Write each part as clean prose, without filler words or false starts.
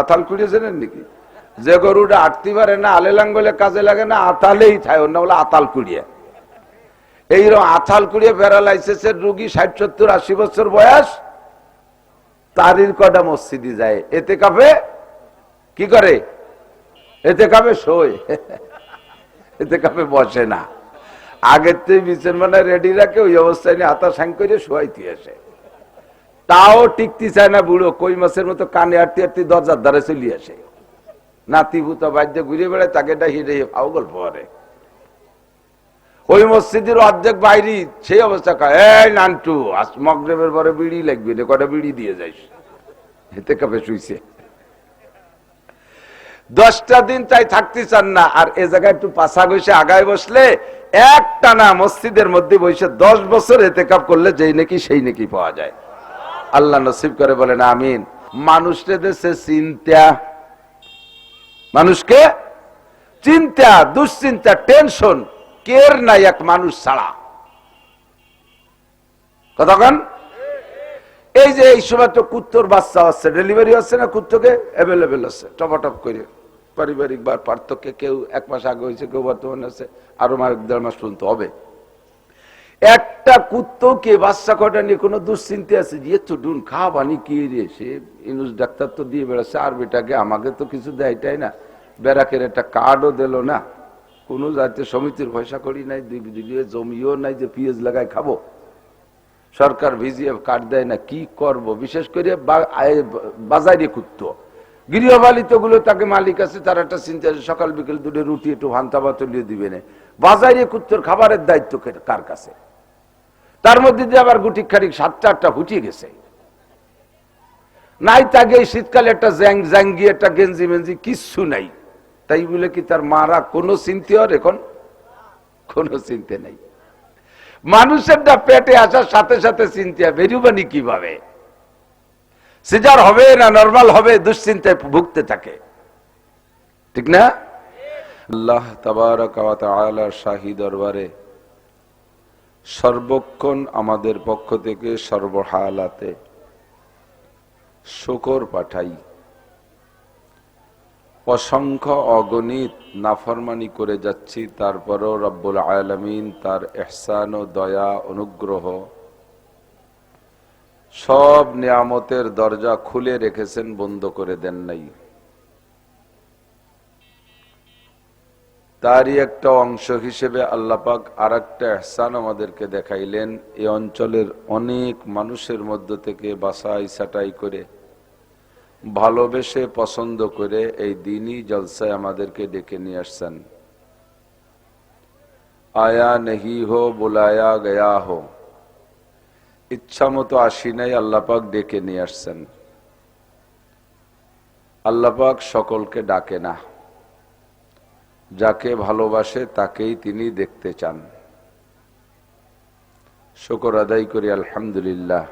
আতাল কুড়িয়ে জানেন নাকি? যে গরুটা আটতে পারে না, আলে লাঙ্গলে কাজে লাগে না, আতালেই থাকে, অন্য বলে আতাল কুড়িয়ে। এইরকম আতাল কুড়িয়ে প্যারালাইসিসের রোগী 60-70-80 বছর বয়স, তারির কটা মসজিদে যায়, এতে কাপে কি করে? এতে কাপে শোয়, এতে কাপে বসে না। আগের থেকে বিছান মানে রেডি রাখে, ওই অবস্থায় নিয়ে হাতা সাং করে শোয়াইতে আসে। তাও টিকতে চায় না বুড়ো, কই মাছের মতো কানে আটতে আটতে দরজার দ্বারে চলে আসে। নাতি ভূতা বাদ্য ঘুরে বেড়ায়, তাকে হিরে ফাও গল্প করে। ওই মসজিদের অর্ধেক বাইরে সেই অবস্থা, এই নান্টু আজ মগরিবের পরে বিড়ি লাগবে রে, কটা বিড়ি দিয়ে যাইস। এতে কাপে শুইছে। 10টা দিন তাই থাকতে চান না। আর এ জায়গায় একটু পাশা গেছে আগায় বসলে একটা না মসজিদের মধ্যে বসে 10 বছর এতেকাপ করলে যেই নাকি সেই নাকি পাওয়া যায়। আল্লাহ নসিব করে বলেন আমিন। মানুষকে দেশে চিন্তা, মানুষকে চিন্তা, দুশ্চিন্তা, টেনশন কের নাই এক মানুষ ছাড়া। কতক্ষণ এই যে এই সময় তো কুত্তর বাচ্চা আছে, ডেলিভারি আছে না, কুত্তকে অ্যাভেলেবেল আছে টপাটপ করে। পারিবারিক বা পার্থক্যে কেউ 1 মাস আগে হয়েছে, কেউ বর্তমানে আছে, আরো 1-1.5 মাস পর্যন্ত হবে। একটা কুত্তকে বাচ্চা কটা নিয়ে কোনো দুশ্চিন্তা আছে যে তো ডুন খাওয়াবানি কি রে, সে ইনুস ডাক্তার তো দিয়ে বেড়াচ্ছে, আর বেটাকে আমাকে তো কিছু দেয়টাই না, বেড়াকের একটা কার্ডও দিল না, কোনো জাতীয় সমিতির পয়সা করি নাই, 2 বিঘে জমিও নাই যে পিএস লাগাই খাবো, সরকার ভিজিএফ কার্ড দেয় না, কি করব। বিশেষ করে বাজারে কুত্ত গৃহপালিত গুলো, তাকে মালিক আছে, তার একটা চিন্তা আছে সকাল বিকেল 2 রুটি একটু ভান্তা বা তুলিয়ে দিবে না। বাজারে কুত্তর খাবারের দায়িত্ব কার কাছে? তার মধ্যে দিয়ে আবার গুটি খারিক 7-8টা ফুটিয়ে গেছে, নাই তাকে শীতকালে একটা জাঙ্গি একটা গেঞ্জি মেঞ্জি কিচ্ছু নাই, তাই বলে কি তার মারা কোনো চিন্তা হর? এখন কোনো চিন্তা নাই। মানুষেরটা পেটে আসার সাথে সাথে চিন্তা, বেরুবানি কিভাবে, সিজার হবে না নরমাল হবে, দুশ্চিন্তায় ভুগতে থাকে, ঠিক না? আল্লাহ তাবারক ওয়া তাআলার শাহী দরবারে সর্বক্ষণ আমাদের পক্ষ থেকে সর্বহালাতে শুকর পাঠাই। অসংখ্য অগণিত নাফরমানি করে যাচ্ছি, তারপরও রব্বুল আলামিন তার ইহসান ও দয়া অনুগ্রহ সব নিয়ামতের দরজা খুলে রেখেছেন, বন্ধ করে দেন নাই। তারই একটা অংশ হিসেবে আল্লাহ পাক আরেকটা ইহসান আমাদেরকে দেখাইলেন। এই অঞ্চলের অনেক মানুষের মধ্য থেকে বাছাই ছাঁটাই করে ভালোবেসে পছন্দ করে এই দিনই জলসায় আমাদেরকে ডেকে নিয়ে আসছেন। আয়া নেহি হো বুলায়া গয়া হো, ইচ্ছা মতো আসি নাই, আল্লাহ পাক ডেকে নিয়ে আসছেন। আল্লাহ পাক সকলকে ডাকে না, যাকে ভালোবাসে তাকেই তিনি দেখতে চান। শুকর আদায় করি আলহামদুলিল্লাহ।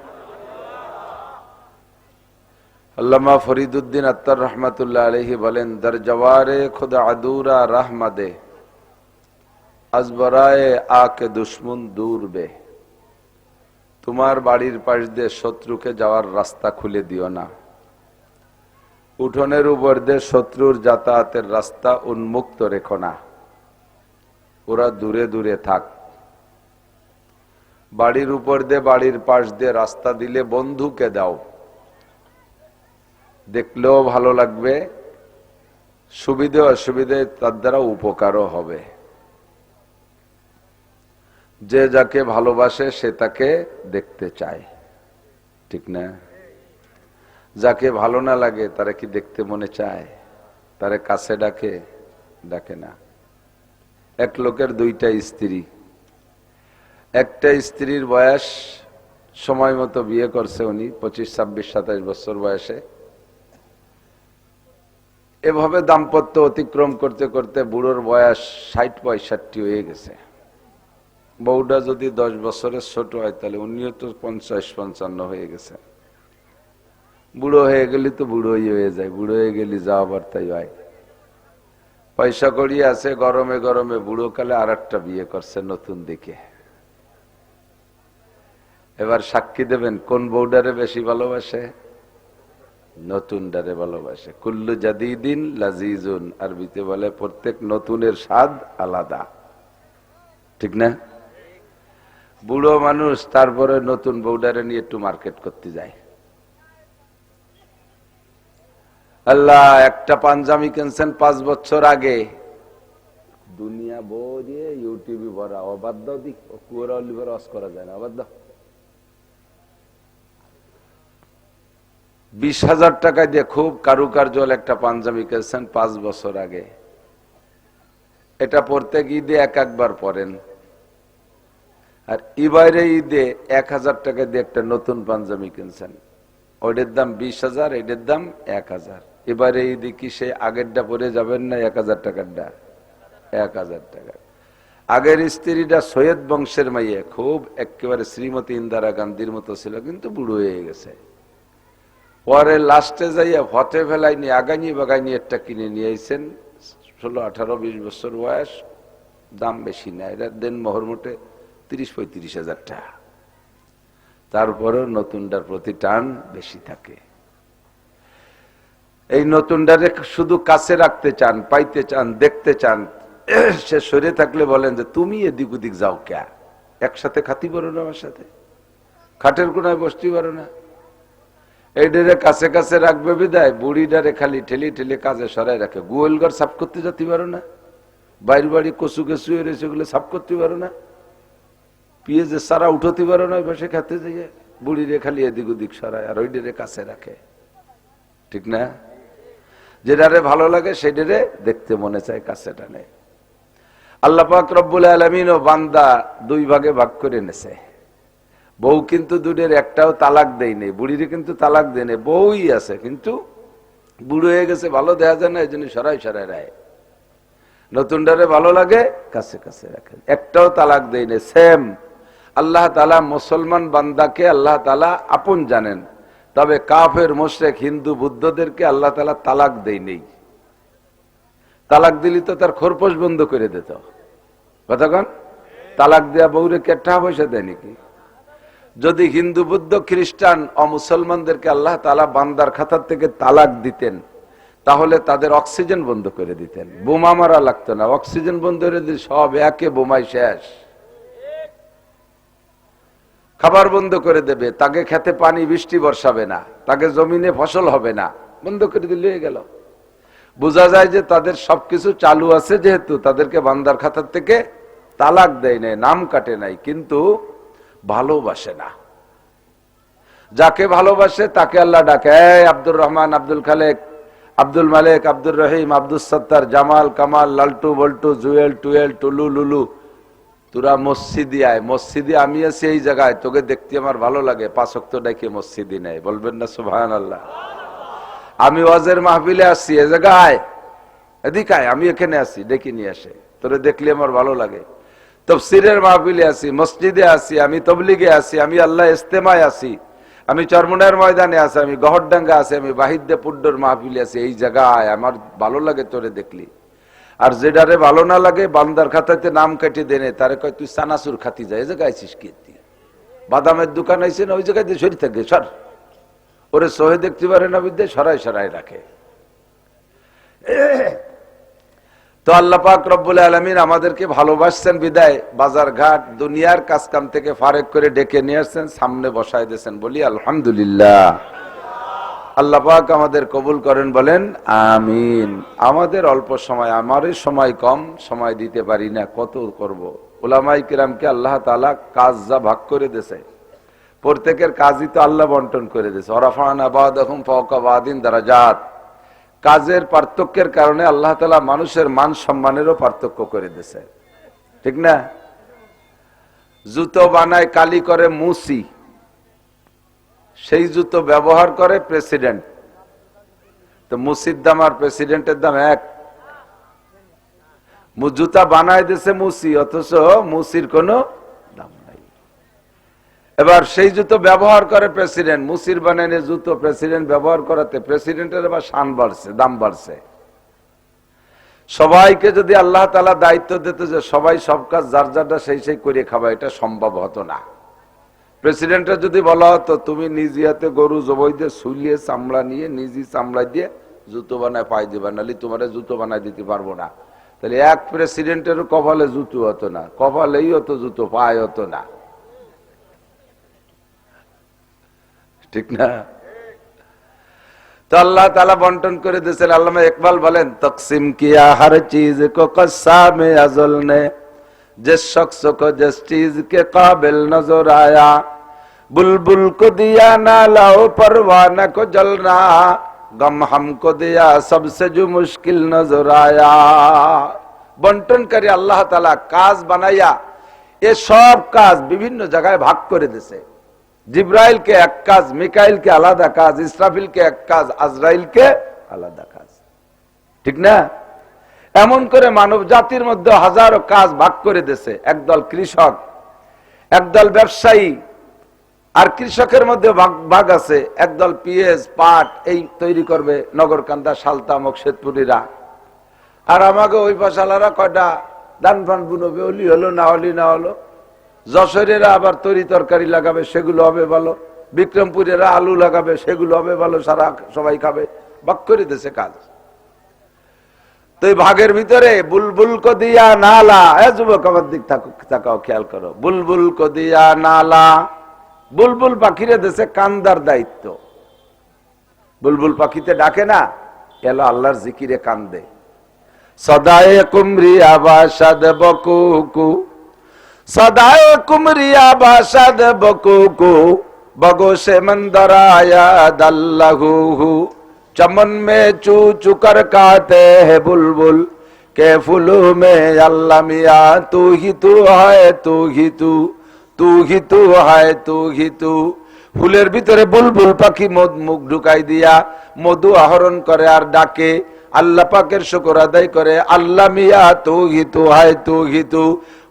আল্লামা ফরিদুদ্দিন আত্তার রহমাতুল্লাহ আলাইহি বলেন, দর জওয়ারে খুদা আদুরা রাহমাদে, আজবরায়ে আকে দুশ্মন দূর বে। তোমার বাড়ির পাশ দিয়ে শত্রুকে যাওয়ার রাস্তা খুলে দিও না, উঠোনের উপর দিয়ে শত্রুর যাতায়াতের রাস্তা উন্মুক্ত রেখো না, ওরা দূরে দূরে থাক। বাড়ির উপর দিয়ে বাড়ির পাশ দিয়ে রাস্তা দিলে বন্ধুকে দাও, দেখলেও ভালো লাগবে, সুবিধে অসুবিধে তার দ্বারা উপকারও হবে। যে যাকে ভালোবাসে সে তাকে দেখতে চায়, ঠিক না? যাকে ভালো না লাগে তারা কি দেখতে মনে চায়? তারে কাছে ডাকে? ডাকে না। এক লোকের 2টা স্ত্রী, একটা স্ত্রীর বয়স সময় মতো বিয়ে করছে উনি 25, 26, 27 বছর বয়সে। এভাবে দাম্পত্য অতিক্রম করতে করতে বুড়োর বয়স 60-65 হয়ে গেছে। বউটা যদি 10 বছরের ছোট হয় তাহলে উনিও তো 50-55 হয়ে গেছে। বুড়ো হয়ে গেলি তো বুড়োই হয়ে যায়, বুড়ো হয়ে গেলি যা আবার তাই হয়। পয়সা কড়ি আছে, গরমে গরমে বুড়ো কালে আরেকটা বিয়ে করছে নতুন দিকে। এবার সাক্ষী দেবেন কোন বউডারে বেশি ভালোবাসে? নতুনটারে ভালোবাসে। কুল্লু জাদিদিন লাজিজুন, আরবিতে বলে প্রত্যেক নতুনের স্বাদ আলাদা, ঠিক না? বুড়ো মানুষ তারপরে নতুন বউডারে নিয়ে একটু মার্কেট করতে যায়। আল্লাহ, একটা পাঞ্জাবি কিনছেন 5 বছর আগে, দুনিয়া বইয়ে ইউটিউবে ভরা, অবাধ্য দিক কুয়ারা অলিভার অস করা যায় না, অবাধ্য। 20,000 টাকা দিয়ে খুব কারুকার্য একটা পাঞ্জাবি কিনছেন 5 বছর আগে, এটা প্রত্যেক ঈদে একবার পরেন, আর এবারে ঈদে 1,000 টাকা দিয়ে একটা নতুন পাঞ্জাবি কিনছেন, ওইটার দাম 20,000, এটার দাম 1,000। এবারে ঈদে কি সে আগেরটা পরে যাবেন না 1,000 টাকারটা? 1,000 টাকা। আগের স্ত্রীটা সৈয়দ বংশের মাইয়ে, খুব একেবারে শ্রীমতী ইন্দিরা গান্ধীর মতো ছিল, কিন্তু বুড়ো হয়ে গেছে। পরে লাস্টে যাইয়া হতে ফেলাই নিয়ে আগানি বাগানি একটা কিনে নিয়ে আইছেন, 16, 18, 20 বছর বয়স, দাম বেশি না, এটার দেন মোহর মোটে 30-35 হাজার টাকা। তারপরেও নতুনটার প্রতি টান বেশি থাকে। এই নতুনটারে শুধু কাছে রাখতে চান, পাইতে চান, দেখতে চান, সে সরে থাকলে বলেন যে তুমি এদিক ওদিক যাও কে, একসাথে খাতি পারো না, আমার সাথে খাটের কোনায় বসতে পারো না। এইটারে কাছে কাছে রাখবে বিদায় বুড়িটারে খালি ঠেলি ঠেলি কাজে সরাই রাখে। গোয়ালঘর সাফ করতে যেতে পারো না, বাইর বাড়ি কচু কেঁচু রয়েছে ওগুলো সাফ করতে পারো না, পেঁয়াজের সারা উঠতে পারো না, বসে খেতে যাইয়ে বুড়িরে খালি এদিক ওদিক সরায়, আর ওইটারে কাছে রাখে, ঠিক না? যেটারে ভালো লাগে সেটারে দেখতে মনে চায়, কাছে টানে। আল্লাহ পাক রব্বুল আলামিন ও বান্দা 2 ভাগে ভাগ করে নেছে। বউ কিন্তু দুধের একটাও তালাক দেয়নি, বুড়িরে কিন্তু তালাক দেয়নি, বউই আছে, কিন্তু বুড়ো হয়ে গেছে, ভালো দেখা যায় না, এই জন্য সরাই সরাই রায়। নতুনটারে ভালো লাগে, কাছে কাছে রাখেন, একটাও তালাক দেয়নি। সেম আল্লাহ তাআলা মুসলমান বান্দাকে আল্লাহ তাআলা আপন জানেন, তবে কাফের, মুশরিক, হিন্দু, বুদ্ধদেরকে আল্লাহ তাআলা তালাক দেয়নি। তালাক দিলি তো তার খোরপোশ বন্ধ করে দিত, কতক্ষণ তালাক দেয়া বউরে কে টাকা পয়সা দেয় নাকি? যদি হিন্দু, বুদ্ধ, খ্রিস্টান, অমুসলমানদেরকে আল্লাহ তাআলা বান্দার খাতার থেকে তালাক দিতেন, তাহলে তাদের অক্সিজেন বন্ধ করে দিতেন, বোমা মারা লাগতো না। অক্সিজেন বন্ধ করে দিলে সব একে বোমাই শেষ। খাবার বন্ধ করে দেবে, তাকে খেতে পানি বৃষ্টি বর্ষাবে না, তাকে জমিনে ফসল হবে না, বন্ধ করে দিলে হয়ে গেল। বোঝা যায় যে তাদের সবকিছু চালু আছে, যেহেতু তাদেরকে বান্দার খাতার থেকে তালাক দেয় নাই, নাম কাটে নাই, কিন্তু ভালোবাসে না। যাকে ভালোবাসে তাকে আল্লাহ ডাকে, এই আব্দুর রহমান, আব্দুল খালেক, আব্দুল মালিক, আব্দুর রহিম, আব্দুল সত্তার, জামাল, কামাল, লালটু, বল্টু, জুয়েল, টুয়েল, টুলু, লুলু, তোরা মসজিদে আয়। মসজিদে আমি আছি এই জায়গায়, তোকে দেখতে আমার ভালো লাগে, 5 ওয়াক্ত ডাকে মসজিদে নেয়, বলবেন না সুবহানাল্লাহ? আমি ওয়াজের মাহফিলে আসছি, এ জায়গায় এদিকে আয়, আমি এখানে আছি, ডেকে নিয়ে আসে, তোরে দেখলে আমার ভালো লাগে। তাফসীরের মাহফিলে আছি, মসজিদে আছি, আমি তবলিগে আছি, আমি আল্লাহ ইস্তেমায় আছি, আমি চরমুনার ময়দানে আছি, আমি গহরডাঙ্গা আছি, আমি বাহিদ্দে পুড্ডর মাহফিলে আছি, এই জায়গায় আমার ভালো লাগে তোরে দেখলি। আর যেটারে ভালো না লাগে বান্দার খাতাতে নাম কেটে দেনে, তারে কয় তুই সানাসুর খাতি যায়, এই জায়গায় আছিস কি? বাদামের দোকান আইছে না, ওই জায়গায় দিয়ে সরি থাকে, সর, ওরে সহে দেখতে পারে না, বিদ্যায় সরাই সরাই রাখে। তো আল্লাহ পাক রব্বুল আলামিন আমাদেরকে ভালোবাসছেন বিদায় বাজার ঘাট দুনিয়ার কাজকাম থেকে ফারেক করে ডেকে নিয়ে আসছেন, সামনে বসাই দিয়েছেন, বলি আলহামদুলিল্লাহ। আল্লাহ পাক আমাদের কবুল করেন, বলেন আমিন। আমাদের অল্প সময়, আমারই সময় কম, সময় দিতে পারি না, কত করব। উলামায়ে কিরামকে আল্লাহ তাআলা কাজ যা ভাগ করে দিয়েছে, প্রত্যেকের কাজই তো আল্লাহ বন্টন করে দিয়েছে। ওয়ারাফা'না বা'দাহুম ফাওকা বা'দিন দারাজাত। কাজের পার্থক্যের কারণে আল্লাহ তাআলা মানুষের মান সম্মানেরও পার্থক্য করে দিয়েছে, ঠিক না? জুতো বানায়, কালি করে মুসি, সেই জুতো ব্যবহার করে প্রেসিডেন্ট, তো মুসির দাম আর প্রেসিডেন্টের দাম এক? জুতা বানায় দিয়েছে মুসি, অথচ মুসির কোনো দাম নাই। এবার সেই জুতো ব্যবহার করে প্রেসিডেন্ট, মুসির বানায় জুতো প্রেসিডেন্ট ব্যবহার করাতে প্রেসিডেন্টের আবার শান বাড়ছে, দাম বাড়ছে। সবাইকে যদি আল্লাহ তাআলা দায়িত্ব দিত যে সবাই সব কাজ যার যারটা সেই সেই করে খাবা, এটা সম্ভব হতো না। প্রেসিডেন্টের যদি বলা হতো তুমি নিজে হাতে গরু জবাই দিয়ে শুলিয়ে চামড়া নিয়ে নিজে চামড়া দিয়ে জুতো বানায় পাই দিবা, নাহলে তোমার জুতো বানায় দিতে পারবো না, তাহলে এক প্রেসিডেন্টের কপালে জুতো হতো না, কপালেই হতো জুতো, পায়ে হতো না, ঠিক না? তো আল্লাহ তাআলা বন্টন করে দিয়েছেন। আল্লামা ইকবাল বলেন, তকসিম কিয়া হর চিজ কো কসামে আজল নে, जिस शख्स को जिस चीज के काबिल नजर आया, बुलबुल को दिया नालाओ परवाना को जलना, गम हमको दिया सबसे जो मुश्किल नजर आया। বন্টন করে আল্লাহ তাআলা কাজ বানাইয়া এ সব কাজ বিভিন্ন জায়গায় ভাগ করে দিয়েছে। জিব্রাইলকে এক কাজ, মিকাইলকে আলাদা কাজ, ইসরাফিলকে এক কাজ, আজরাইলকে আলাদা কাজ, ঠিক না? এমন করে মানব জাতির মধ্যে হাজারো কাজ ভাগ করে দিয়েছে। একদল কৃষক, একদল ব্যবসায়ী, আর কৃষকের মধ্যে ভাগ আছে, একদল পিএস পাট এই তৈরি করবে নগরকান্দা, সালতা, মকসেদপুরীরা, আর আমাকে ওই পাশালারা কয়টা ধান ফান বুনবে, অলি হলো না হলি না হলো, যশোরেরা আবার তরি তরকারি লাগাবে, সেগুলো হবে ভালো, বিক্রমপুরেরা আলু লাগাবে, সেগুলো হবে ভালো, সারা সবাই খাবে, ভাগ করে দিয়েছে কাজ। তো এই ভাগের ভিতরে বুলবুল কো দিয়া নালা, যুবক আমার দিক তাকাও, খেয়াল করো, বুলবুল কো দিয়া নালা, বুলবুল পাখিরে দেশে কান্দার দায়িত্ব। বুলবুল পাখিতে ডাকে না, এলো আল্লাহর জিকিরে কান্দে। সদায়ে কুমরি আবাসাদ বকুকু, সদায়ে কুমরি আবাসাদ বকুকু, বগোশে মন্দরায়া দাল্লাহু, चमन में चू चुकर काते है बुलबुल के फूलों में, अल्लाह मिया तू ही तू है, तू ही तू, तू ही तू है, तू ही तू। ফুলের ভিতরে বুলবুল পাখি মুখ ঢুকাই দিয়া মধু আহরণ করে আর ডাকে, আল্লাহ পাকের শুকর আদায় করে, আল্লাহ মিয়া তু হি তু হায়, তু হি তু।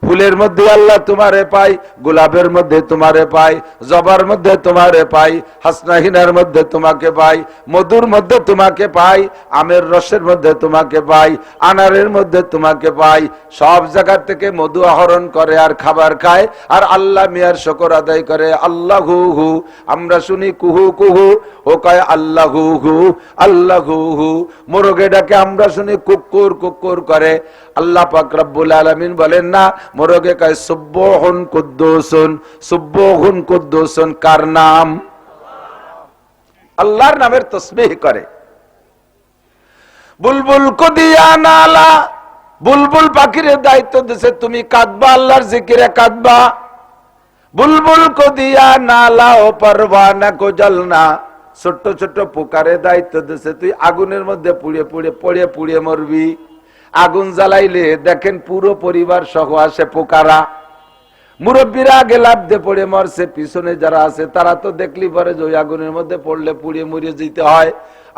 ফুলের মধ্যে আল্লাহ তোমারে পাই, গোলাপের মধ্যে তোমারে পাই, জবার মধ্যে তোমারে পাই, হাসনাহিনার মধ্যে তোমাকে পাই, মধুর মধ্যে তোমাকে পাই, আমের রসের মধ্যে তোমাকে পাই, আনারের মধ্যে তোমাকে পাই। সব জায়গা থেকে মধু আহরণ করে আর খাবার খায়, আর আল্লাহ মিয়ার শুকর আদায় করে। আল্লাহু হু, আমরা শুনি কুহু কুহু, ও কয় আল্লাহু হু, আল্লাহু হু। মোরগে ডাকে, আমরা শুনি কুক্কুর কুক্কুর করে। আল্লাহ পাক রব্বুল আলামিন বলেন না, মোরগে কয় সুব্বহুন কুদ্দুসুন, সুব্বহুন কুদ্দুসুন কার নাম? আল্লাহর নামের তাসবিহ করে। বুলবুল কো দিয়া নালা, বুলবুল পাখির দায়িত্ব দিয়েছে তুমি কাঁদবা, আল্লাহর জিকিরে কাঁদবা। বুলবুল কো দিয়া নালা ও পরওয়ানা কো জ্বলনা, ছোট্ট ছোট্ট পোকারে দায়িত্ব দিয়েছে তুই আগুনের মধ্যে পুড়ে পুড়ে পড়ে পুড়ে মরবি। আগুন জ্বালাইলে দেখেন পুরো পরিবার সহ আসে পোকারা, মুরব্বীরা আগে লাফ দিয়ে পড়ে মরছে, পিছনে যারা আছে তারা তো দেখলি পরে যে ওই আগুনের মধ্যে পড়লে পুড়িয়ে মুড়িয়ে যেতে হয়।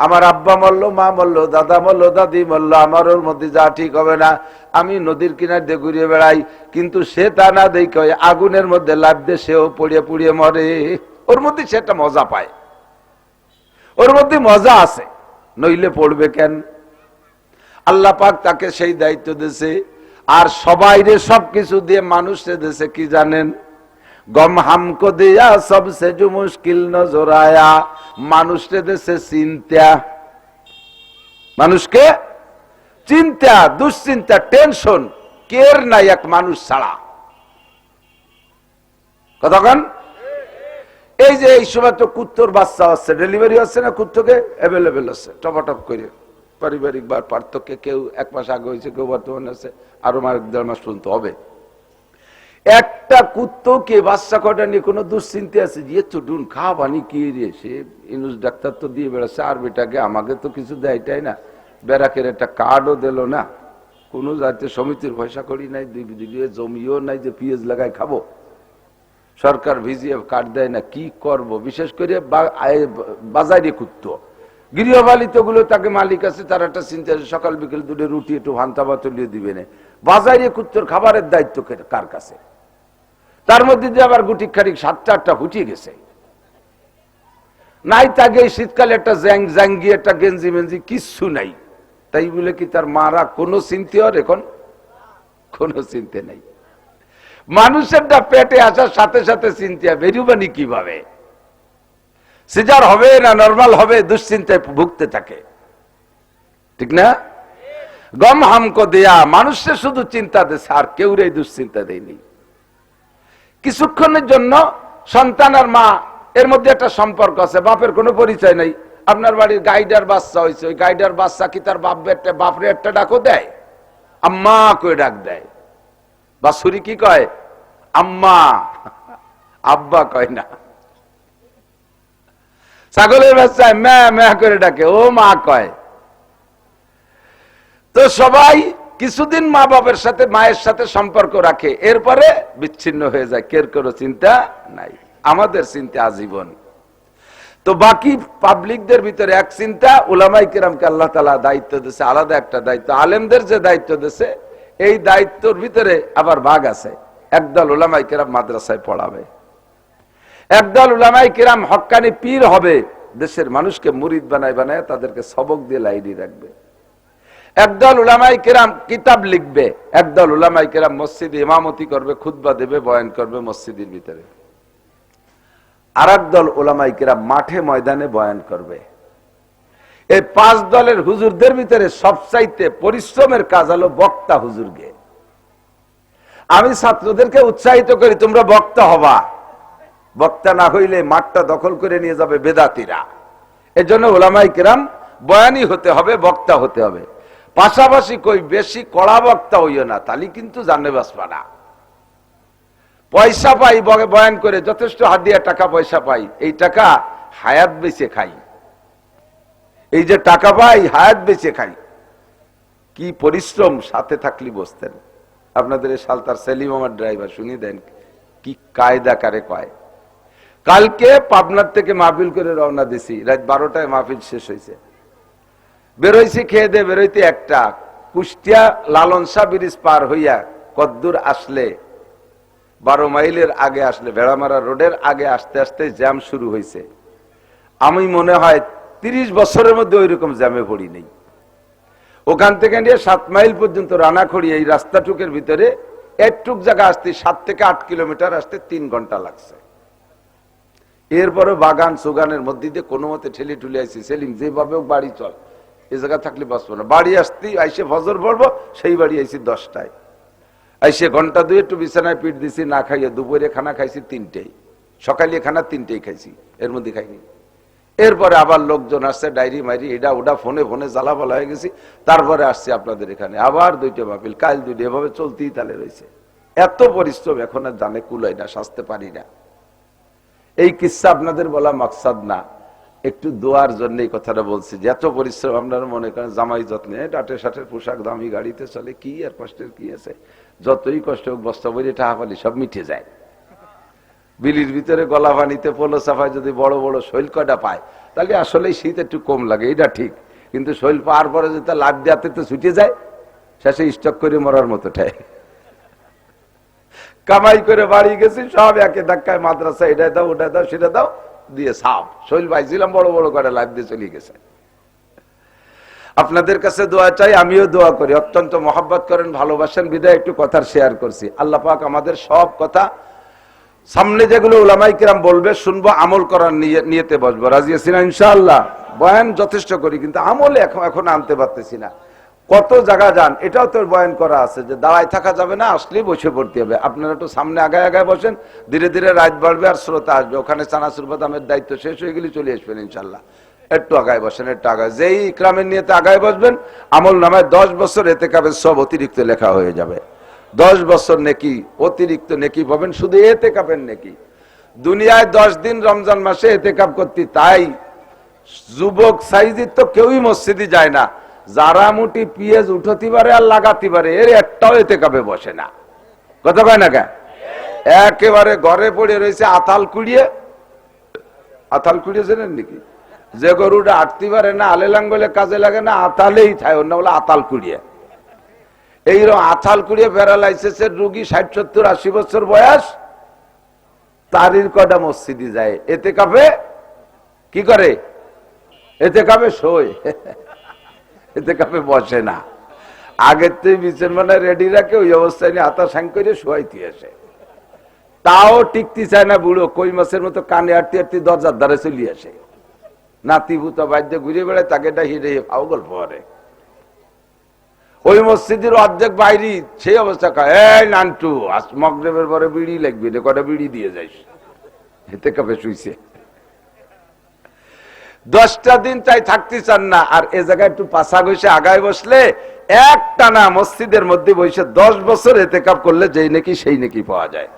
আমার আব্বা মরলো, মা মরলো, দাদা মরলো, দাদি মরলো, আমার ওর মধ্যে যা ঠিক হবে না, আমি নদীর কিনার দিয়ে ঘুরিয়ে বেড়াই, কিন্তু সে তা না দেখে আগুনের মধ্যে লাফ দিয়ে সেও পুড়িয়ে পুড়িয়ে মরে। ওর মধ্যে সে একটা মজা পায়, ওর মধ্যে মজা আছে, নইলে পড়বে কেন? আল্লাহ পাক তাকে সেই দায়িত্ব দিয়েছে। আর সবাইরে সবকিছু দিয়ে মানুষে দিয়েছে কি জানেন? গম হামকো দিয়া সবসে जो মুশকিল নজর আয়া, মানুষে দিয়েছে চিন্তা, মানুষকে চিন্তা, দুশ্চিন্তা, টেনশন কেয়ার নাই এক মানুষ ছাড়া। কতক্ষণ? এই যে এই সময় তো কুত্তর বাচ্চা আছে, ডেলিভারি হচ্ছে না, কুত্তকে অ্যাভেলেবেল আছে টপাটপ করে, পারিবারিক বা পার্থক্যে কেউ এক মাস আগে হয়েছে, কেউ বর্তমানে আছে, আরো 1.5 মাস পর্যন্ত হবে। একটা কুত্তকে বাচ্চা কটা নিয়ে কোনো দুশ্চিন্তা আছে? যে চুটুন খাওয়ানি কি রে, সে ইনুস ডাক্তার তো দিয়ে বেড়াচ্ছে, আর বেটাকে আমাকে তো কিছু দেয়টাই না, বেড়াকের একটা কার্ডও দিল না, কোনো জাতীয় সমিতির পয়সা করি নাই, দুই জমিও নাই যে পিএস লাগাই খাবো, সরকার ভিজিএফ কার্ড দেয় না, কি করব? বিশেষ করে বাজারে কুত্তো, গৃহপালিত গুলো তাকে মালিক আছে, তার একটা চিন্তা আছে, সকাল বিকেল দুটো রুটি একটু ভান্তা বা তুলিয়ে দিবে না। বাজারে কুত্তর খাবারের দায়িত্ব কার কাছে? তার মধ্যে যে আবার গুটি খাটিক 7-8টা ফুটিয়ে গেছে, নাই তাকে শীতকালে একটা জাঙ্গি একটা গেঞ্জি মেঞ্জি কিচ্ছু নাই, তাই বলে কি তার মারা কোনো চিন্তা? আর এখন কোনো চিন্তা নাই। মানুষেরটা পেটে আসার সাথে সাথে চিন্তা বেরুবানি কিভাবে, সিজার হবে না নরমাল হবে, দুশ্চিন্তায় ভুগতে থাকে, ঠিক না? গম হামকো দেয়া, মানুষের শুধু চিন্তা দিচ্ছে, আর কেউ এই দুশ্চিন্তা দেয়নি। কিছুক্ষণের জন্য সন্তান আর মা এর মধ্যে একটা সম্পর্ক আছে, বাপের কোনো পরিচয় নাই। আপনার বাড়ির গাইডার বাচ্চা হয়েছে, ওই গাইডার বাচ্চা কি তার বাপরে একটা ডাকও দেয়? আম্মা কয়ে ডাক দেয়। বাছুরি কি কয়? আম্মা, আব্বা কয় না। ছাগলের বাচ্চা ম্যা ম্যা করে ডাকে, ও মা কয়। তো সবাই কিছুদিন মা বাবার সাথে মায়ের সাথে সম্পর্ক রাখে, এরপরে বিচ্ছিন্ন হয়ে যায়, কের কোনো চিন্তা নাই। আমাদের চিন্তা আজীবন। তো বাকি পাবলিকদের ভিতরে এক চিন্তা, উলামায়ে কেরামকে আল্লাহ তাআলা দায়িত্ব দিয়েছে, আলাদা একটা দায়িত্ব। আলেমদের যে দায়িত্ব দিয়েছে, এই দায়িত্বের ভিতরে আবার ভাগ আছে। একদল উলামায়ে কেরাম মাদ্রাসায় পড়াবে, একদল উলামায়ে কেরাম হক্কানি পীর হবে, দেশের মানুষকে মুরিদ বানায় বানায় তাদেরকে সবক দিয়ে লাইনে রাখবে। একদল উলামায়ে কেরাম কিতাব লিখবে, একদল উলামায়ে কেরাম মসজিদে ইমামতি করবে, খুতবা দেবে, বয়ান করবে মসজিদের ভিতরে। আর একদল উলামায়ে কেরাম মাঠে ময়দানে বয়ান করবে। এই 5 দলের হুজুরদের ভিতরে সবচাইতে পরিশ্রমের কাজ হলো বক্তা হুজুরকে। আমি ছাত্রদেরকে উৎসাহিত করি, তোমরা বক্তা হবা, বক্তা না হইলে মাঠটা দখল করে নিয়ে যাবে বেদাতীরা। এজন্য উলামায়ে কেরাম বয়ানি হতে হবে, বক্তা হতে হবে। পাশাপাশি কই বেশি কড়া বক্তা হইও না, তাহলে কিন্তু জানে বাসবা না। পয়সা পাই বয়ান করে, যথেষ্ট হাদিয়া টাকা পয়সা পাই, এই টাকা হায়াত বেঁচে খাই। এই যে টাকা পাই হায়াত বেঁচে খাই, কি পরিশ্রম সাথে থাকলি বসতেন। আপনাদের এই সালতার সেলিম আমার ড্রাইভার, শুনি দেন কি কায়দা কারে কয়। কালকে পাবনার থেকে মাহফিল করে রওনা দিছি, রাত 12টায় মাহফিল শেষ হয়েছে। বেরোইছি খেয়ে দিয়ে, বেরোইতে একটা কুষ্টিয়া লালন শাহ ব্রিজ পার হইয়া কদ্দুর আসলে 12 মাইলের আগে আসলে, ভেড়ামারা রোডের আগে আসতে আসতে জ্যাম শুরু হয়েছে। আমি মনে হয় 30 বছরের মধ্যে ওই রকম জ্যামে পড়ি নেই। ওখান থেকে নিয়ে 7 মাইল পর্যন্ত রানাখড়ি, এই রাস্তাটুকের ভিতরে একটুক জায়গা আসতে 7 থেকে 8 কিলোমিটার আসতে 3 ঘন্টা লাগছে। এরপরে বাগান সুগানের মধ্যে দিয়ে কোনো মতে ঠেলে ঠুলে আইসি, সেলিম যেভাবে বাড়ি চল, এ জায়গা থাকলে বাঁচবো না। বাড়ি আসতেই আইসে ফজর পড়বো, সেই বাড়ি আইসি 10টায়। আইসে ঘন্টা 2 একটু বিছানায় পিঠ দিছি, না খাইয়ে দুপুরে খানা খাইছি 3টেই, সকালে খানা 3টেই খাইছি, এর মধ্যে খাইনি। এরপরে আবার লোকজন আসছে, ডায়েরি মাইরি এটা ওটা ফোনে ফোনে জ্বালাপালা হয়ে গেছি। তারপরে আসছি আপনাদের এখানে, আবার 2টে মাহফিল, কাল 2টে, এভাবে চলতেই তালে রয়েছে। এত পরিশ্রম এখন আর জানে কুলাই না, সাজতে পারি না। এই কিস্সা আপনাদের বলা মাকসাদ না, একটু দোয়ার জন্য এই কথাটা বলছি, যে এত পরিশ্রম। আপনারা মনে করেন জামাই যত্নে টাটে সাটের পোশাক, দামি গাড়িতে চলে, কি আর কষ্টের কি আছে। যতই কষ্ট হোক বস্তা বইরে টাকা পালি সব মিটে যায়। বিলির ভিতরে গলা পানিতে পোলো চাপায় যদি বড় বড় শৈল কয়টা পায়, তাহলে আসলে শীত একটু কম লাগে, এটা ঠিক। কিন্তু শৈল পাওয়ার পরে যদি লাভ দেওয়াতে তো ছুটে যায়, শেষে স্টক করে মরার মতো ঠায়। কামাই করে বাড়ি গেছি, সব একে ধাক্কায় মাদ্রাসা, এটা দাও ওটা দাও সেটা দাও দিয়ে সাপ শৈল পাইছিলাম, বড় বড় করে লাভ দিয়ে চলে গেছে। আপনাদের কাছে দোয়া চাই, আমিও দোয়া করি, অত্যন্ত মহব্বত করেন, ভালোবাসেন, বিদায় একটু কথার শেয়ার করছি। আল্লাহ পাক আমাদের সব কথা, সামনে যেগুলো উলামায়ে কেরাম বলবে শুনবো, আমল করার নিয়তে বসবো। রাজি আছি না ইনশাআল্লাহ? বয়ান যথেষ্ট করি, কিন্তু আমলে এখন আনতে পারতেছি না। কত জায়গা যান, এটাও তো বয়ান করা আছে যে দাঁড়ায় থাকা যাবে না, আসলেই বসে পড়তে হবে। আপনারা একটু সামনে আগায় আগায় বসেন, ধীরে ধীরে রাত বাড়বে আর শ্রোতা আসবে। ওখানে চানাচুর বাদামের দায়িত্ব শেষ হয়ে গেলে চলে আসবেন ইনশাল্লাহ। একটু আগায় বসেন, একটু আগায়, যেই ইকরামের নিয়তে আগায় বসবেন, আমল নামায় 10 বছর এতেকাবের সব অতিরিক্ত লেখা হয়ে যাবে। 10 বছর নেকি, অতিরিক্ত নেকি পাবেন, শুধু এতেকাবের নেকি। দুনিয়ায় 10 দিন রমজান মাসে এতেকাব করতে, তাই যুবক সাইজির তো কেউই মসজিদে যায় না। যারা মুটি পিএজ উঠতে পারে আর লাগাতে পারে, এর একটাও এতেকাবে বসে না। কথা কয় না? একেবারে ঘরে পড়ে রয়েছে আতাল কুড়িয়ে। আতাল কুড়িয়ে জানেন নাকি? যে গরুটা আটতে পারে না, আলে লাঙ্গলে কাজে লাগে না, আতালেই থাকে, অন্য বলে আতাল কুড়িয়ে। এইরকম আতাল কুড়িয়ে প্যারালাইসিসের রুগী 60, 70, 80 বছর বয়স, তারির কটা মসজিদে যায়, এতেকাবে কি করে? এতেকাবে শোয়, এতেকাবে বসে না। আগের থেকে বিছানা রেডি রাখে, ওই অবস্থায় নিয়ে আতা সাং করে শোয়াইতে আসে। তাও টিকতে চায় না বুড়ো, কই মাছের মতো কানে আটতে আটতে দরজার দ্বারে চলে আসে। নাতিভূত বাদ্যে ঘুরে বেড়ায়, তাকে হিরে ফাও গল্প করে। ওই মসজিদের অর্ধেক বাইরে সেই অবস্থা, এই নান্টু আজ মগরিবের পরে বিড়ি লাগবে রে, কটা বিড়ি দিয়ে যাইস। এতে কাপে শুইছে 10টা দিন চাই থাকতে চান না। আর এ জায়গায় একটু পাশা ঘষে আগায় বসলে একটা না মসজিদের মধ্যে বসে 10 বছর এতে কাপ করলে যেই নাকি সেই নাকি পাওয়া যায়।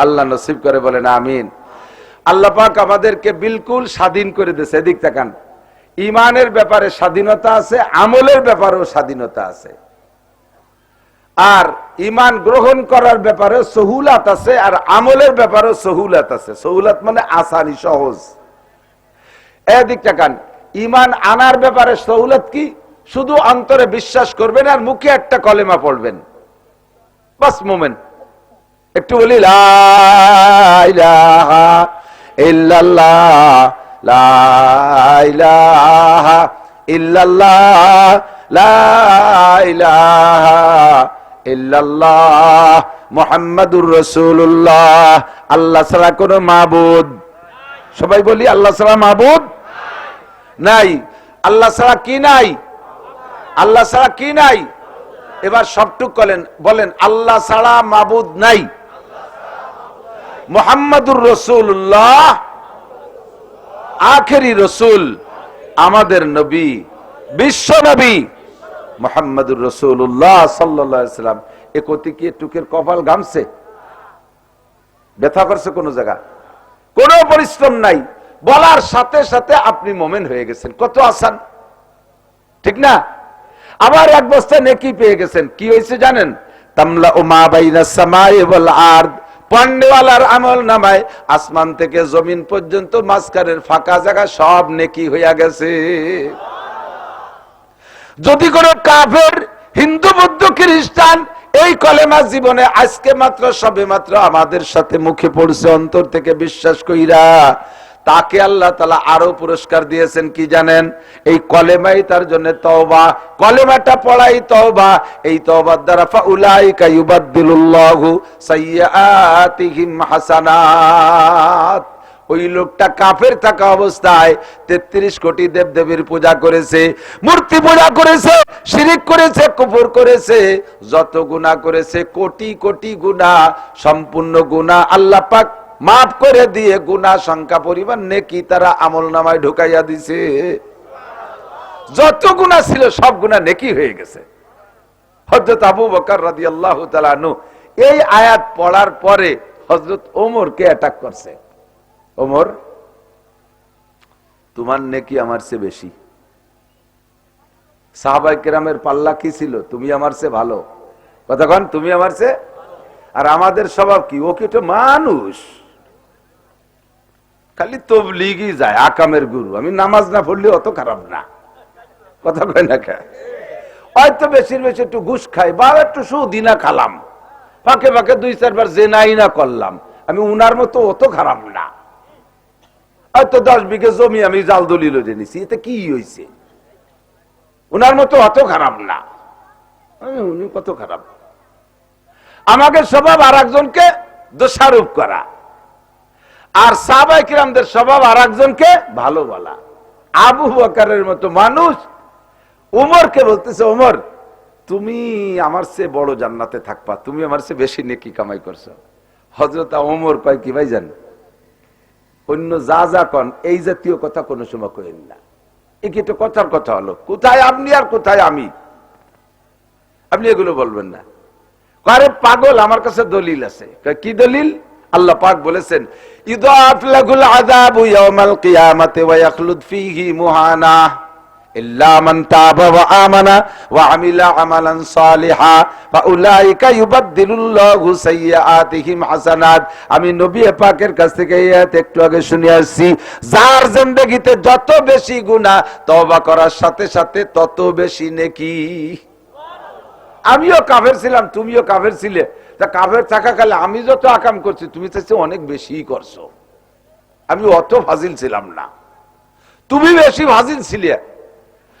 আল্লাহ নসিব করে বলেন আমিন। আল্লাহ পাক আমাদেরকে বিলকুল স্বাধীন করে দিয়েছে। এদিক তাকান, ইমানের ব্যাপারে স্বাধীনতা আছে, আমলের ব্যাপারেও স্বাধীনতা আছে। আর ইমান গ্রহণ করার ব্যাপারে সহুলাত আছে, আর আমলের ব্যাপারেও সহুলাত আছে। সহুলাত মানে আসানি, সহজ। এদিক তাকান, ইমান আনার ব্যাপারে সহুলাত কি? শুধু অন্তরে বিশ্বাস করবেন আর মুখে একটা কলেমা পড়বেন, বাস মোমেন। একটু বলি লা ইলাহা ইল্লাল্লাহ, লা ইলাহা ইল্লাল্লাহ, লা ইলাহা ইল্লাল্লাহ, মুহাম্মাদুর রাসূলুল্লাহ। আল্লাহ ছাড়া কোনো মাবুদ, সবাই বলি আল্লাহ ছাড়া মাবুদ নাই। আল্লাহ ছাড়া কি নাই? আল্লাহ ছাড়া কি নাই? এবার সবটুক বলেন আল্লাহ ছাড়া মাবুদ নাই। মুহাম্মাদুর রাসূলুল্লাহ আখেরি রসুল, আমাদের নবী, বিশ্ব নবী মুহাম্মাদুর রাসূলুল্লাহ সাল্লাল্লাহু আলাইহি ওয়াসাল্লাম। এ কতি কি টুকের কপাল ঘামছে, ব্যথা করছে কোন জায়গা? কোনো পরিশ্রম নাই, বলার সাথে সাথে আপনি মোমেন হয়ে গেছেন। কত আসান, ঠিক না? আবার এক বস্তা নেকি পেয়ে গেছেন। কি হয়েছে জানেন? তামলা মা বাইনাস সামাই ওয়াল আরদ, পান্ডেওয়ালার আমল নামায় আসমান থেকে জমিন পর্যন্ত মাঝখানের ফাঁকা জায়গা সব নেকি হইয়া গেছে। যদি কোনো কাফের, হিন্দু, বৌদ্ধ, খ্রিস্টান এই কলেমা জীবনে আজকে মাত্র সবে মাত্র আমাদের সাথে মুখে পড়ছে, অন্তর থেকে বিশ্বাস কইরা, তাকে আল্লাহ তাআলা আরো পুরস্কার দিয়েছেন কি জানেন? এই কলেমাই তার জন্য তওবা, কলেমাটা পড়াই তওবা। এই তওবার দ্বারা ফাউলাইকা ইউবাদদিলুল্লাহু সাইয়্যাতিহিম হাসানাত। ওই লোকটা কাফের থাকা অবস্থায় 33 কোটি দেবদেবীর পূজা করেছে, মূর্তি পূজা করেছে, শিরিক করেছে, কুফর করেছে, যত গুনাহ করেছে, কোটি কোটি গুনাহ, সম্পূর্ণ গুনাহ আল্লাহ পাক মাফ করে দিয়ে গুনাহ সংখ্যা পরিমাণ নেকি তারা আমলনামায় ঢুকাইয়া দিছে। যত গুনাহ ছিল সব গুনাহ নেকি হয়ে গেছে। হযরত আবু বকর রাদিয়াল্লাহু তাআলা আনহু এই আয়াত পড়ার পরে হযরত ওমরকে অ্যাটাক করছে। ওমর, তোমার নেকি আমার চেয়ে বেশি। সাহাবায়ে কেরামের পাল্লা কি ছিল? তুমি আমার চেয়ে ভালো। কথা কন, তুমি আমার চেয়ে। আর আমাদের স্বভাব কি? ও কি তো মানুষ, খালি তবলিগই যায়, আকামের গুরু। আমি নামাজ না পড়লে অত খারাপ না। কথা কয় না কে? হয়তো বেশির বেশি একটু ঘুষ খাই বা একটু সুদিনা খালাম, ফাঁকে ফাঁকে 2-4 বার জেনাই না করলাম, আমি উনার মতো অত খারাপ না। হয়তো 10 বিঘে জমি আমি জাল দলিল নিছি, এতে কি হয়েছে? উনার মতো অত খারাপ না। উনি কত খারাপ? আমাদের স্বভাব আর একজনকে দোষারোপ করা, আর সাহাবায়ে কিরামদের স্বভাব আর একজনকে ভালো বলা। আবু বকরের মতো মানুষ উমরকে বলতেছে, ওমর তুমি আমার চেয়ে বড় জান্নাতে থাকবা, তুমি আমার চেয়ে বেশি নেকি কামাই করছো। হযরত ওমর কয় কি ভাইজান, অন্য যা যা কন এই জাতীয় কথা কোনো সময় কইেন না। এই কি তো কথার কথা হলো? কোথায় আপনি আর কোথায় আমি? আপনি এগুলো বলবেন না। আরে পাগল, আমার কাছে দলিল আছে। কি দলিল? আল্লাহ পাক বলেছেন, ইদাফ লাহুল আযাবু ইয়াওমাল কিয়ামাতি ওয়া ইয়াখলুদ ফীহি মুহানা ইল্লা মান তাবা ওয়া আমানা ওয়া আমিলা আমালান সালিহা ফাউলাইকা ইউবাদদিলুল্লাহু সাইয়্যাতিহিম হাসানাত। আমি নবী পাকের কাছ থেকে এই আয়াত একটু আগে শুনে আসছি, যার জিন্দেগিতে যত বেশি গুনাহ, তওবা করার সাথে সাথে তত বেশি নেকি। আমিও কাফের ছিলাম, তুমিও কাফের ছিলে, তা কাফের থাকাকালে আমি যত আকাম করছি তুমি তার চেয়ে অনেক বেশি করছো। আমি অত ফাজিল ছিলাম না, তুমি বেশি ফাজিল ছিলে।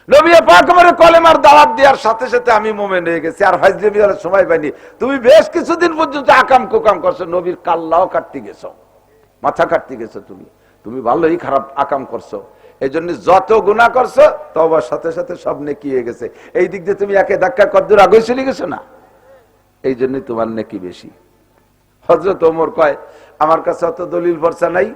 নবী পাক আমারে কলেমার দাওয়াত দেওয়ার সাথে সাথে আমি মোমেন হয়ে গেছি, আর ফাজলামি করার সময় পাইনি। তুমি বেশ কিছুদিন পর্যন্ত আকাম কুকাম করছো, নবীর কাল্লাও কাটতে গেছো, মাথা কাটতে গেছো, তুমি ভালোই খারাপ আকাম করছো। এই জন্য যত গুনাহ করছো তওবার সাথে সাথে সব নেকি হয়ে গেছে। এই দিক দিয়ে তুমি একে ধাক্কা কদ্দুর আগে চলে গেছো না, এই জন্য তোমার নেকি বেশি। হযরত ওমর কয়, আমার কাছে অত দলিল ভরসা নাই,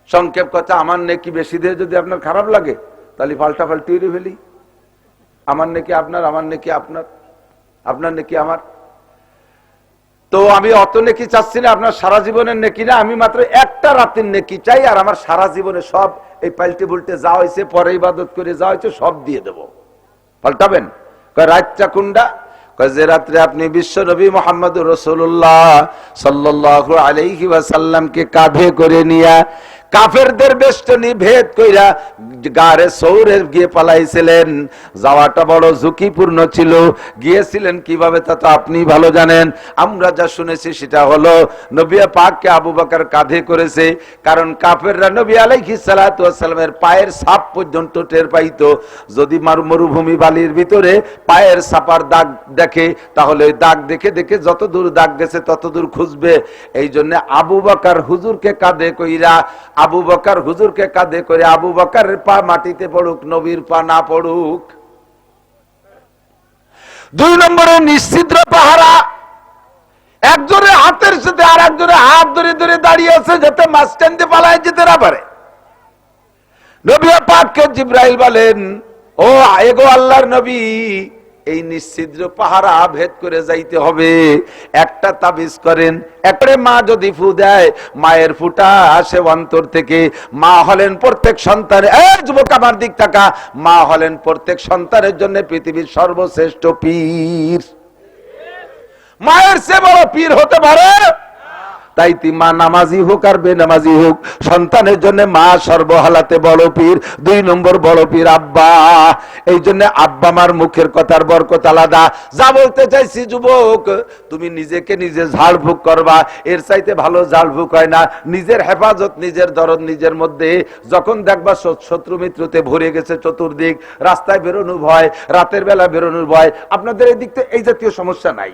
সংক্ষেপ কথা, আমার নেকি বেশি দিয়ে যদি আপনার খারাপ লাগে তাহলে পাল্টা পাল্টি ফেলি। আমার নেকি আপনার, আমার নেকি আপনার, আপনার নেকি আমার। তো আমি অত নেকি চাচ্ছি না, আপনার সারা জীবনের নেকি না, আমি মাত্র একটা রাতের নেকি চাই, আর আমার সারা জীবনে সব এই পাল্টে বুল্টে যা হয়েছে, পরে ইবাদত করে যা হয়েছে সব দিয়ে দেব। পাল্টাবেন? রাতটা কোনটা? যে রাত্রে আপনি বিশ্ব নবী মুহাম্মদুর রাসূলুল্লাহ সাল্লাল্লাহু আলাইহি ওয়াসাল্লামকে কাঁধে করে নিয়া কাফেরদের বেষ্টনী ভেদ কইরা গারে সৌরে গিয়ে পালাইছিলেন। যাওয়াটা বড় ঝুঁকিপূর্ণ ছিল। গিয়েছিলেন কিভাবে তা তো আপনি ভালো জানেন। আমরা যা শুনেছি সেটা হলো নবী পাককে আবু বকর কাঁধে করেছে, কারণ কাফেররা নবী আলাইহিস সালাতু ওয়াস সালামের পায়ের ছাপ পর্যন্ত টের পাইতো। যদি মরুভূমি বালির ভিতরে পায়ের ছাপার দাগ দেখে, তাহলে ওই দাগ দেখে দেখে যত দূর দাগ গেছে তত দূর খুঁজবে। এই জন্য আবু বকর হুজুরকে কাঁধে কইরা, আবু বকর হুজুরকে কাঁধে করে, আবু বকরের পা মাটিতে পড়ুক, নবীর পা না পড়ুক। 2 নম্বরে নিশ্চিদ্র পাহারা। একজনের হাতের সাথে আর একজনের হাত ধরে ধরে দাঁড়িয়ে আছে, যাতে মাঝখান দিয়ে পালায় যেতে না পারে। নবী পাককে জিবরাইল বলেন, ও এগো আল্লাহর নবী, এই নিশ্চিদ্র পাহারা ভেদ করে যাইতে হবে। একটা তাবিজ করেন, একবারে মা যদি ফু দেয়, মায়ের ফুটা আসে অন্তর থেকে। মা হলেন প্রত্যেক সন্তানের, যুবক আমার দিক তাকা, মা হলেন প্রত্যেক সন্তানের জন্য পৃথিবীর সর্বশ্রেষ্ঠ পীর। মায়ের চেয়ে বড় পীর হতে পারে? তাই মা নামাজি হোক আর বেনামাজি হোক, সন্তানের জন্য মা সর্বহালাতে বড় পীর। 2 নম্বর বড় পীর আব্বা। এই জন্য আব্বা মার মুখের কথার বরকত আলাদা। যা বলতে চাইছি যুবক, তুমি নিজেকে নিজে ঝাড়ফুঁক করবা, এর চাইতে ভালো ঝাড়ফুঁক হয় না। নিজের হেফাজত, নিজের দরদ নিজের মধ্যে। যখন দেখবা শত্রু মিত্রতে ভরে গেছে চতুর্দিক, রাস্তায় বেরোনোর ভয়, রাতের বেলা বেরোনোর ভয়। আপনাদের এই দিক এই জাতীয় সমস্যা নাই?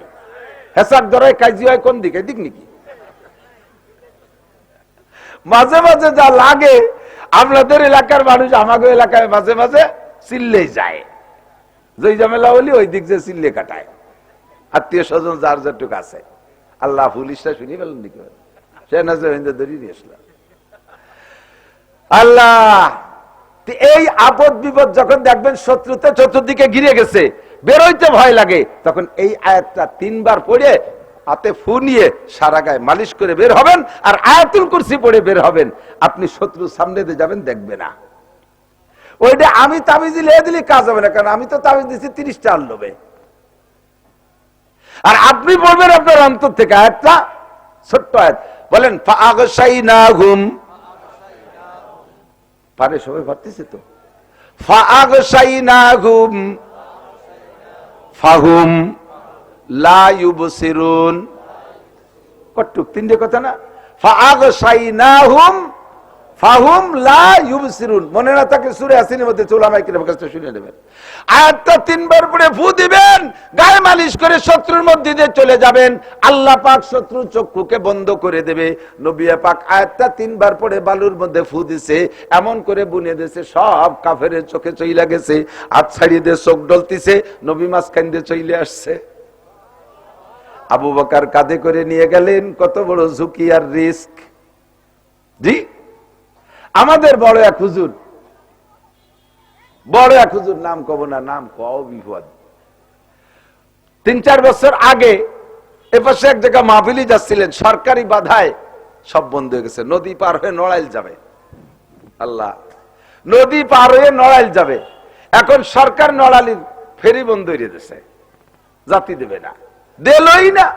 হেসাক ধরায় কাজি হয় কোন দিকে? দিক নাকি? মাঝে মাঝে যা লাগে, আপনাদের এলাকার মানুষ আমাদের এলাকায় মাঝে মাঝে চিল্লে যায়, যে ঝামেলা হলি ওই দিক যে চিল্লে কাটায়, আত্মীয় স্বজন যার যেটুক আছে। আল্লাহ পুলিশটা শুনি পেলেন নাকি? সে না ধরি নিয়ে আসলাম। আল্লাহ, এই আপদ বিপদ যখন দেখবেন শত্রুতে চতুর্দিকে ঘিরে গেছে, বেরোইতে ভয় লাগে, তখন এই আয়াতটা 3 বার পড়ে হাতে ফু নিয়ে সারা গায়ে মালিশ করে বের হবেন, আর আয়াতুল কুরসি পড়ে বের হবেন। আপনি শত্রু সামনে দিয়ে যাবেন, দেখবে না। ওইটা আমি তাবিজ দিলে কাজ হবে না, কারণ আমি তো তাবিজ দিচ্ছি 30টা আল্লবে। আর আপনি বলবেন আপনার অন্তর থেকে আয়াতটা, ছোট্ট আয়াত, বলেন ফাআগশাইনাহুম, পারে সবাই পারতেছে তো? ফাআগশাইনাহুম ফাহুম লা ইউবসিরুন। কতটুক? 3টে কথা না? ফাআগশাইনাহুম ফাহুম লা ইউবসিরুন। মনে না থাকে সূরা ইয়াসিনের মধ্যে, উলামায়ে কিরামের কাছে শুনে নেবেন। আয়াতটা 3 বার পড়ে ফু দিবেন, গায়ে মালিশ করে শত্রুর মধ্যে দিয়ে চলে যাবেন। আল্লাহ পাক শত্রুর চক্ষুকে বন্ধ করে দেবে। নবী পাক আয়াতটা 3 বার পড়ে বালুর মধ্যে ফু দিছে, এমন করে বুনে দিয়েছে সব কাফেরের চোখে চইলা গেছে। হাত ছাড়িয়ে দিয়ে চোখ ডলতিছে, নবী মাঝখান দিয়ে চলে আসছে। আবু বকর কাঁধে করে নিয়ে গেলেন। কত বড় ঝুঁকি আর রিস্ক! জি, আমাদের বড় এক হুজুর, নাম কব না, নাম কও বিপদ। 3-4 বছর আগে এপাশে এক জায়গা মাহফিলি যাচ্ছিলেন, সরকারি বাধায় সব বন্ধ হয়ে গেছে। নদী পার হয়ে নড়াইল যাবে। আল্লাহ, নদী পার হয়ে নড়াইল যাবে। এখন সরকার নড়ালির ফেরি বন্ধ হয়ে দিয়েছে, জাতি দেবে না, দিলই না।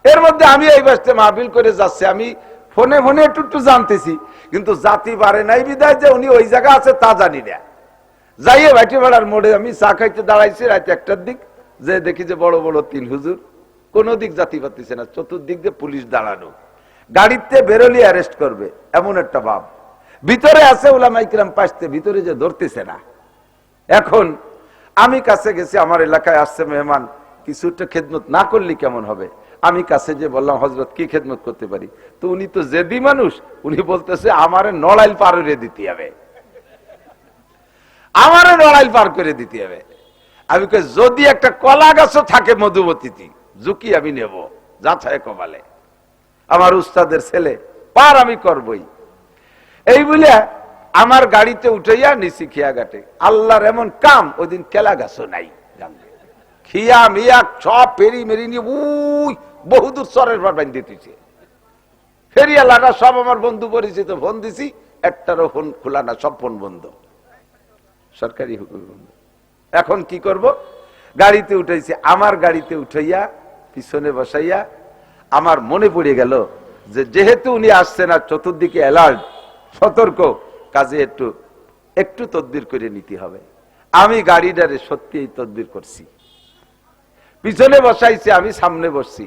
এর মধ্যে আমি এই বাসতে মাহফিল করে যাচ্ছি, আমি ফোনে ফোনে একটু জানতেছি, কিন্তু জাতি পারে নাই বিদায় যে উনি ওই জায়গা আছে তা জানি না। যাইয়ে ভাইটি ভাড়ার মোড়ে আমি চা খাইতে দাঁড়াইছি রাত 1টার দিক, যে দেখি যে বড় বড় 3 হুজুর, কোন দিক জাতি পাতিছে না, চতুর্দিক দিয়ে পুলিশ দাঁড়ানো, গাড়িতে বেরোলি অ্যারেস্ট করবে এমন একটা ভাব। ভিতরে আছে উলামায়ে কিরাম পাশতে, ভিতরে যে ধরতেছে না। এখন আমি কাছে গেছি, আমার এলাকায় আসছে মেহমান, কিছু একটা খেদমত না করলে কেমন হবে। আমি কাছে যে বললাম, হযরত কি খেদমত করতে পারি? তো উনি তো জেদি মানুষ, উনি বলতেছে আমারে নড়াইল পার করে দিতে হবে, আমারে নড়াইল পার করে দিতে হবে। আমি কই যদি একটা কলা গাছও থাকে মধুমতিতে, ঝুঁকি আমি নেব, যাচাই কপালে, আমার উস্তাদের ছেলে, পার আমি করবই। এই বলে আমার গাড়িতে উঠাইয়া নিছি খিয়াঘাটে। আল্লাহর এমন কাম, ওই দিন কেলা গাছও নাই, খিয়া মিয়া সব পেরি মেরি নিয়ে উই বহুদূর চরের পর বান দিতেছে। ফেরিয়ালারা সব আমার বন্ধু পরিচিত, ফোন দিছি, একটারও ফোন খোলা না, সব ফোন বন্ধ, সরকারি হুকুম বন্ধ। এখন কি করব? গাড়িতে উঠাইছি, আমার গাড়িতে উঠাইয়া পিছনে বসাইয়া আমার মনে পড়ে গেল যে যেহেতু উনি আসছে না, চতুর্দিকে অ্যালার্ট, সতর্ক, কাজে একটু একটু তদবির করে নিতে হবে। আমি গাড়িটারে সত্যি এই তদবির করছি, পিছনে বসাইছি, আমি সামনে বসছি,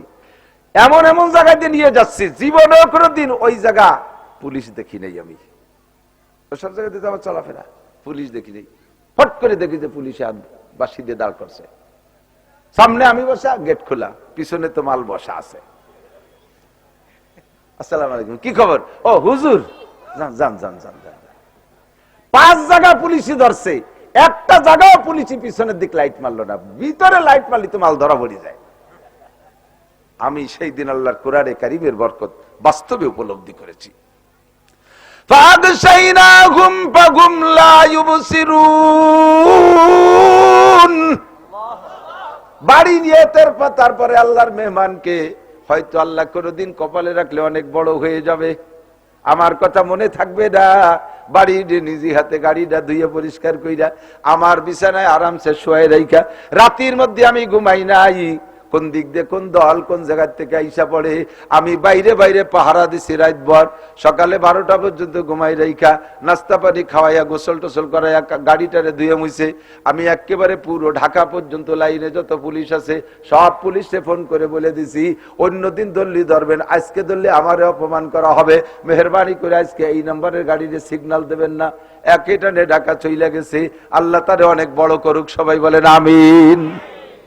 এমন এমন জায়গাতে নিয়ে যাচ্ছি জীবনেও কোনোদিন ওই জায়গা পুলিশ দেখি নাই। আমি সব জায়গাতে তো আমার চলাফেরা, পুলিশ দেখি নাই। ফট করে দেখি যে পুলিশে বাসি দিয়ে দাঁড় করছে, সামনে আমি বসা, গেট খোলা, পিছনে তো মাল বসা আছে। আসসালামু আলাইকুম, কি খবর? ও হুজুর, যান যান যান যান যান। 5 জায়গা পুলিশই ধরছে, একটা জায়গাও পুলিশই পিছনের দিক লাইট মারলো না, ভিতরে লাইট মারলি তো মাল ধরা পড়ে যায়। আমি সেই দিন আল্লাহর কোরআনে কারীমের বরকত বাস্তবে উপলব্ধি করেছি। ফাগশাইনাহুম ফাহুম লা ইউবসিরুন। বাড়ি নিয়ে তারপরে আল্লাহর মেহমানকে হয়তো আল্লাহ কোনদিন কপালে রাখলে অনেক বড় হয়ে যাবে, আমার কথা মনে থাকবে না। বাড়ি নিজে হাতে গাড়িটা ধুয়ে পরিষ্কার কইরা আমার বিছানায় আরামসে শুয়ে রাইখা, রাতের মধ্যে আমি ঘুমাই নাই, কোন দিক দিয়ে কোন দল কোন জায়গা থেকে আইসা পড়ে, আমি বাইরে বাইরে পাহারা দিছি রাতভর, সকালে 12টা পর্যন্ত ঘুমাই রাইখা নাস্তা পানি খাওয়াইয়া গোসল টোসল করাইয়া গাড়িটারে ধুয়ে মুছে আমি একেবারে পুরো ঢাকা পর্যন্ত লাইনে যত পুলিশ আছে সব পুলিশে ফোন করে বলে দিছি, অন্যদিন ধরলি ধরবেন, আজকে ধরলে আমারে অপমান করা হবে, মেহরবানি করে আজকে এই নম্বরের গাড়িতে সিগন্যাল দেবেন না। একেটানে ঢাকা চইলা গেছে, আল্লাহ তারে অনেক বড় করুক, সবাই বলেন আমিন।